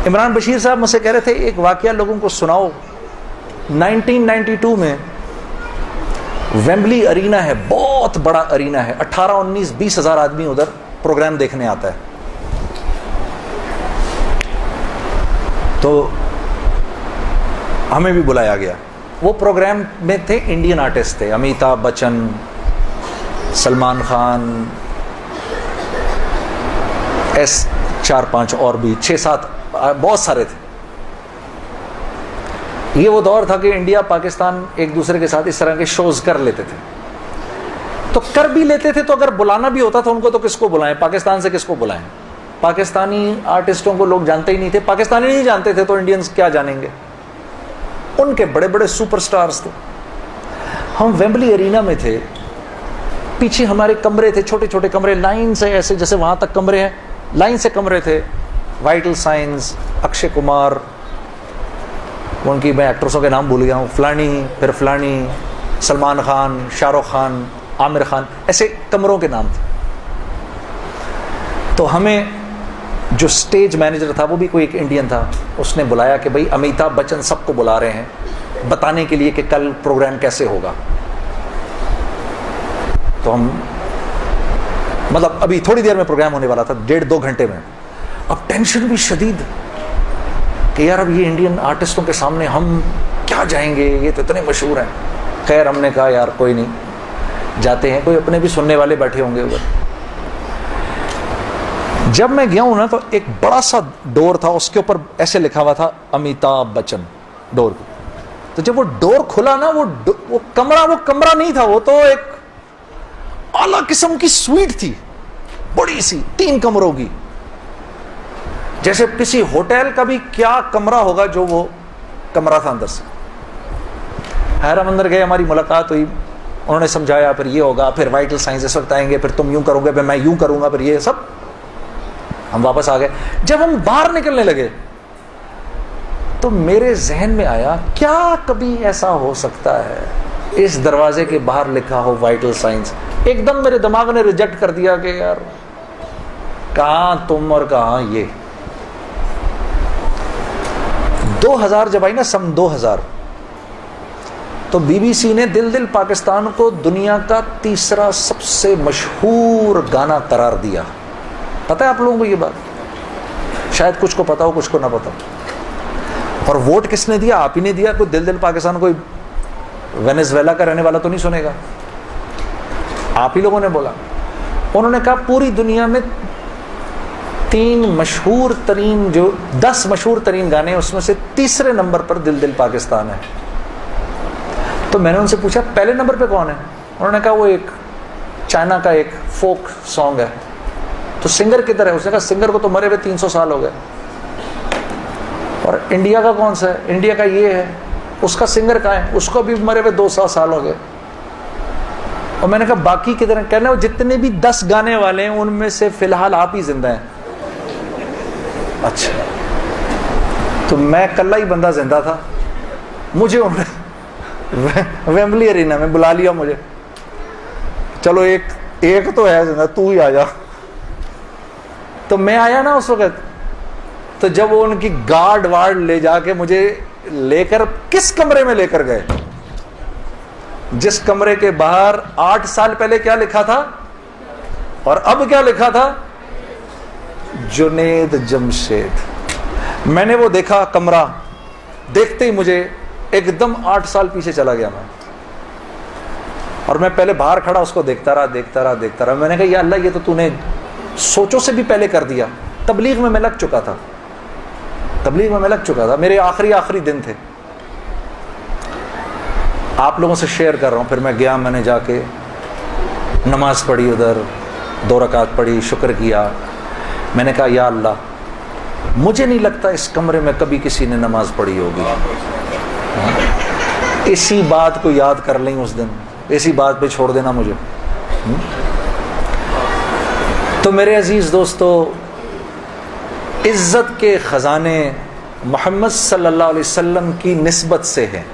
इमरान बशीर साहब मुझसे कह रहे थे एक वाकया लोगों को सुनाओ। 1992 में वेम्बली अरीना है, बहुत बड़ा अरीना है, 18, 19, 20 हज़ार आदमी उधर प्रोग्राम देखने आता है। तो हमें भी बुलाया गया। वो प्रोग्राम में थे इंडियन आर्टिस्ट थे, अमिताभ बच्चन, सलमान खान, ऐसे 4-5 और भी 6-7 बहुत सारे थे। ये वो दौर था कि इंडिया पाकिस्तान एक दूसरे के साथ इस तरह के शोज कर लेते थे। तो कर भी लेते थे तो अगर बुलाना भी होता था उनको तो किसको बुलाएं, पाकिस्तान से किसको बुलाएं? पाकिस्तानी आर्टिस्टों को लोग जानते ही नहीं थे, पाकिस्तानी नहीं जानते थे तो इंडियंस क्या जानेंगे? उनके बड़े बड़े सुपरस्टार्स थे। हम वेम्बली अरीना में थे, पीछे हमारे कमरे थे, छोटे छोटे कमरे, लाइन से ऐसे जैसे वहां तक कमरे हैं, लाइन से कमरे थे। वाइटल साइंस, अक्षय कुमार, उनकी मैं एक्ट्रेसों के नाम भूल गया हूँ, फलानी फिर फलानी, सलमान खान, शाहरुख खान, आमिर खान, ऐसे कमरों के नाम थे। तो हमें जो स्टेज मैनेजर था वो भी कोई एक इंडियन था, उसने बुलाया कि भाई अमिताभ बच्चन सबको बुला रहे हैं बताने के लिए कि कल प्रोग्राम कैसे होगा। तो हम मतलब अभी थोड़ी देर में प्रोग्राम होने वाला था, 1.5-2 घंटे में। अब टेंशन भी शदीद कि यार अब ये इंडियन आर्टिस्टों के सामने हम क्या जाएंगे, ये तो इतने मशहूर हैं। खैर हमने कहा यार कोई नहीं, जाते हैं, कोई अपने भी सुनने वाले बैठे होंगे उधर। जब मैं गया हूं ना तो एक बड़ा सा डोर था, उसके ऊपर ऐसे लिखा हुआ था अमिताभ बच्चन डोर। तो जब वो डोर खुला ना, वो कमरा नहीं था, वो तो एक आला किस्म की स्वीट थी, बड़ी सी, 3 कमरों की, जैसे किसी होटल का भी क्या कमरा होगा जो वो कमरा था अंदर से। हैरान अंदर गए, हमारी मुलाकात हुई, उन्होंने समझाया फिर ये होगा, फिर वाइटल साइंस इस वक्त आएंगे, फिर तुम यूं करोगे, फिर मैं यूं करूंगा, फिर ये सब। हम वापस आ गए। जब हम बाहर निकलने लगे तो मेरे जहन में आया क्या कभी ऐसा हो सकता है इस दरवाजे के बाहर लिखा हो वाइटल साइंस। एकदम मेरे दिमाग ने रिजेक्ट कर दिया कि यार कहां तुम और कहां ये। 2000 जब आई ना, सन 2000, तो बीबीसी ने दिल दिल पाकिस्तान को दुनिया का 3रा सबसे मशहूर गाना करार दिया। पता है आप लोगों को ये बात? शायद कुछ को पता हो, कुछ को ना पता। और वोट किसने दिया? आप ही ने दिया। कोई दिल दिल पाकिस्तान कोई वेनेजुएला का रहने वाला तो नहीं सुनेगा, आप ही लोगों ने बोला। उन्होंने कहा पूरी दुनिया में 10 मशहूर तरीन गाने, उसमें से 3रे नंबर पर दिल दिल पाकिस्तान है। तो मैंने उनसे पूछा पहले नंबर पे कौन है? उन्होंने कहा वो एक चाइना का एक फोक सॉन्ग है। तो सिंगर किधर है? उसने कहा सिंगर को तो मरे हुए 300 साल हो गए। और इंडिया का कौन सा है? इंडिया का ये है। उसका सिंगर कहाँ है? उसको भी मरे हुए 200 साल हो गए। और मैंने कहा बाकी किधर है? कहना वो जितने भी 10 गाने वाले हैं उनमें से फिलहाल आप ही जिंदा हैं। अच्छा, तो मैं कल्ला ही बंदा जिंदा था। मुझे वेम्बली अरीना में बुला लिया मुझे, चलो एक तो है जिंदा, तू ही आ जा। तो मैं आया ना उस वक्त। तो जब वो उनकी गार्ड वार्ड ले जाके मुझे लेकर किस कमरे में लेकर गए, जिस कमरे के बाहर 8 साल पहले क्या लिखा था और अब क्या लिखा था? जुनेद जमशेद। मैंने वो देखा कमरा, देखते ही मुझे एकदम 8 साल पीछे चला गया मैं। और मैं पहले बाहर खड़ा उसको देखता रहा। मैंने कहा या अल्लाह, ये तो तूने सोचों से भी पहले कर दिया। तबलीग में मैं लग चुका था, मेरे आखिरी दिन थे। आप लोगों से शेयर कर रहा हूं। फिर मैं गया, मैंने जाके नमाज पढ़ी, उधर 2 रकात पढ़ी, शुक्र किया। मैंने कहा या अल्लाह, मुझे नहीं लगता इस कमरे में कभी किसी ने नमाज पढ़ी होगी। इसी बात को याद कर लें उस दिन, इसी बात पे छोड़ देना मुझे। तो मेरे अजीज दोस्तों, इज्जत के खजाने मोहम्मद सल्लल्लाहु अलैहि वसल्लम की निस्बत से हैं।